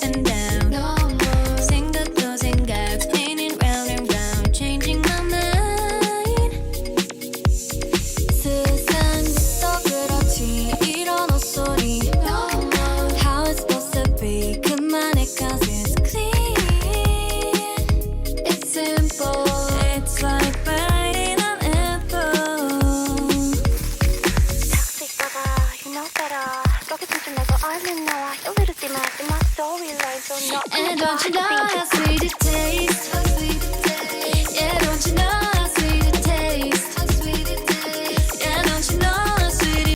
and down. No more 생각도 생각, spinning round and round, changing my mind. 세상에서 그렇지 이런 헛소리. No more how it's supposed to be. 그만해 'cause it's clean. It's simple. It's like biting an apple. Toxic lover, you know better. 속에서 좀 내고 얼른 나와. 이러지 마, my storyline, so no. And don't you know how sweet it tastes?